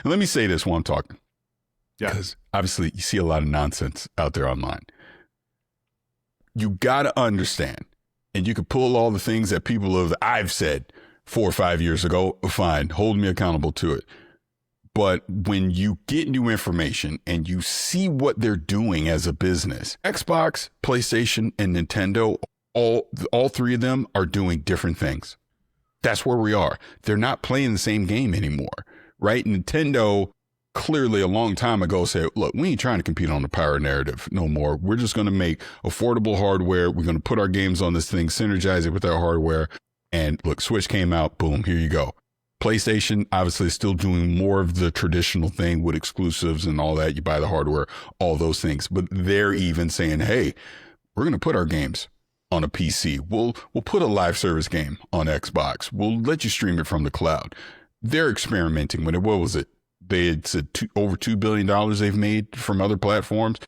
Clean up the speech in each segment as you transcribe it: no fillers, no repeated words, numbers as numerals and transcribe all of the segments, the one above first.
let me say this while I'm talking. Yeah. Because obviously you see a lot of nonsense out there online. You got to understand, and you can pull all the things that I've said 4 or 5 years ago, fine, hold me accountable to it. But when you get new information and you see what they're doing as a business, Xbox, PlayStation, and Nintendo, all three of them are doing different things. That's where we are. They're not playing the same game anymore, right? Nintendo clearly a long time ago said, look, we ain't trying to compete on the power narrative no more. We're just going to make affordable hardware. We're going to put our games on this thing, synergize it with our hardware. And look, Switch came out, boom, here you go. PlayStation obviously is still doing more of the traditional thing with exclusives and all that. You buy the hardware, all those things. But they're even saying, hey, we're going to put our games on a PC. We'll put a live service game on Xbox. We'll let you stream it from the cloud. They're experimenting with it. What was it? They had said over $2 billion they've made from other platforms.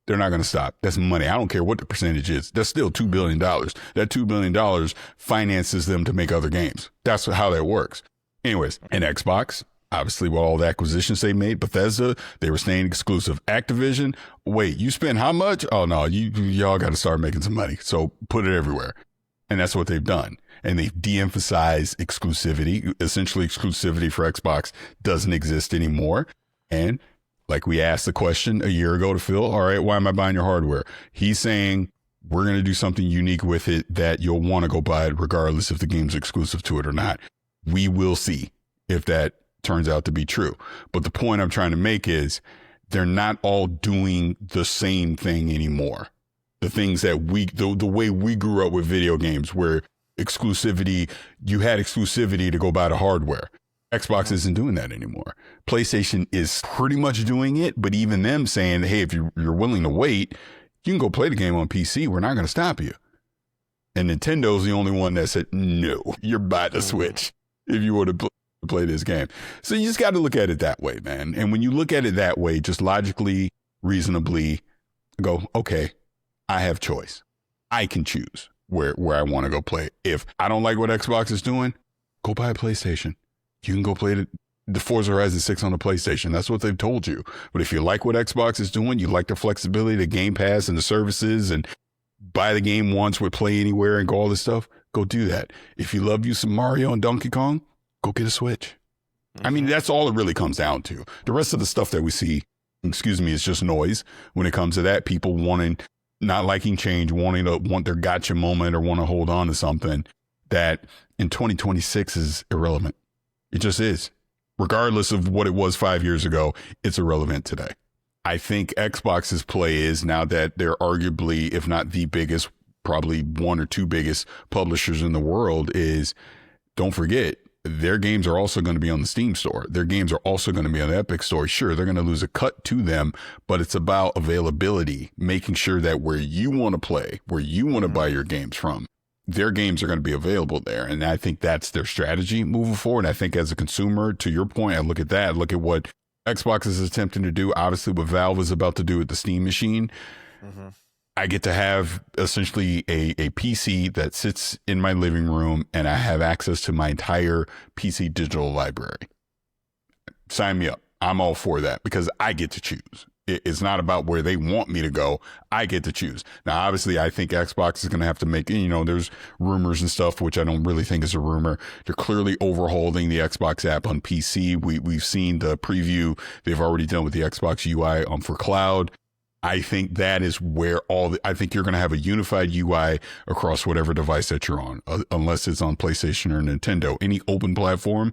They're not going to stop. That's money. I don't care what the percentage is. That's still $2 billion. That $2 billion finances them to make other games. That's how that works. Anyways, and Xbox, obviously with all the acquisitions they made, Bethesda, they were staying exclusive. Activision, wait, you spend how much? Oh no, y'all got to start making some money. So put it everywhere. And that's what they've done. And they've de-emphasized exclusivity. Essentially, exclusivity for Xbox doesn't exist anymore. And like we asked the question a year ago to Phil, all right, why am I buying your hardware? He's saying we're going to do something unique with it that you'll want to go buy it regardless if the game's exclusive to it or not. We will see if that turns out to be true. But the point I'm trying to make is they're not all doing the same thing anymore. The things that the way we grew up with video games where exclusivity, you had exclusivity to go buy the hardware. Xbox isn't doing that anymore. PlayStation is pretty much doing it, but even them saying, hey, if you're willing to wait, you can go play the game on PC. We're not going to stop you. And Nintendo's the only one that said, no, you're buying the Switch if you want to play this game. So you just got to look at it that way, man. And when you look at it that way, just logically, reasonably go, okay, I have choice. I can choose where I want to go play. If I don't like what Xbox is doing, go buy a PlayStation. You can go play the Forza Horizon 6 on the PlayStation. That's what they've told you. But if you like what Xbox is doing, you like the flexibility, the Game Pass and the services, and buy the game once with Play Anywhere and go all this stuff, go do that. If you love you some Mario and Donkey Kong, go get a Switch. I mean, that's all it really comes down to. The rest of the stuff that we see, is just noise when it comes to that. People not liking change, want their gotcha moment or want to hold on to something that in 2026 is irrelevant. It just is. Regardless of what it was 5 years ago, it's irrelevant today. I think Xbox's play is, now that they're arguably, if not the biggest, probably one or two biggest publishers in the world, is don't forget, their games are also going to be on the Steam store. Their games are also going to be on the Epic store. Sure, they're going to lose a cut to them, but it's about availability, making sure that where you want to play, where you want to buy your games from, their games are going to be available there. And I think that's their strategy moving forward. I think as a consumer, to your point, I look at that, look at what Xbox is attempting to do, obviously what Valve is about to do with the Steam machine. I get to have essentially a PC that sits in my living room and I have access to my entire PC digital library. Sign me up. I'm all for that because I get to choose. It's not about where they want me to go. I get to choose. Now, obviously, I think Xbox is going to have to make, there's rumors and stuff, which I don't really think is a rumor. They're clearly overhauling the Xbox app on PC. We've seen the preview they've already done with the Xbox UI for cloud. I think that is where I think you're going to have a unified UI across whatever device that you're on, unless it's on PlayStation or Nintendo. Any open platform,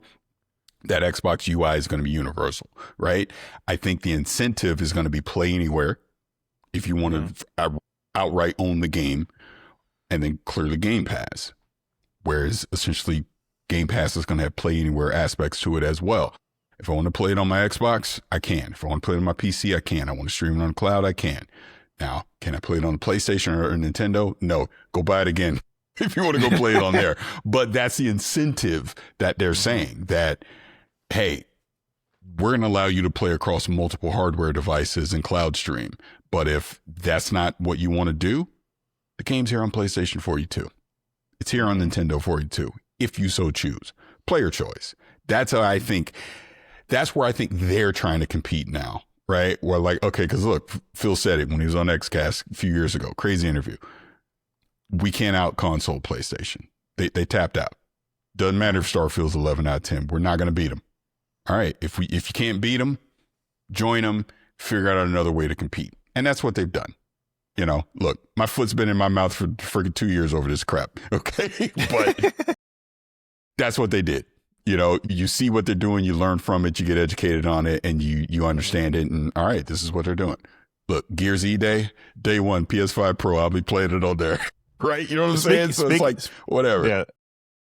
that Xbox UI is going to be universal, right? I think the incentive is going to be Play Anywhere if you want to outright own the game, and then clearly Game Pass, whereas essentially Game Pass is going to have Play Anywhere aspects to it as well. If I want to play it on my Xbox, I can. If I want to play it on my PC, I can. I want to stream it on the cloud, I can. Now, can I play it on the PlayStation or Nintendo? No. Go buy it again if you want to go play it on there. But that's the incentive that they're saying, that, hey, we're going to allow you to play across multiple hardware devices and cloud stream. But if that's not what you want to do, the game's here on PlayStation for you too. It's here on Nintendo for you too, if you so choose. Player choice. That's how I think. That's where I think they're trying to compete now, right? Where like, okay, because look, Phil said it when he was on XCast a few years ago, crazy interview. We can't out console PlayStation. They tapped out. Doesn't matter if Starfield's 11 out of 10. We're not going to beat them. All right, if you can't beat them, join them, figure out another way to compete. And that's what they've done. You know, look, my foot's been in my mouth for freaking 2 years over this crap. Okay. But that's what they did. You know, you see what they're doing, you learn from it, you get educated on it, and you understand it. And all right, this is what they're doing. Look, Gears E Day 1, PS5 Pro, I'll be playing it on there. Right? You know what I'm saying? So it's like, whatever. Yeah.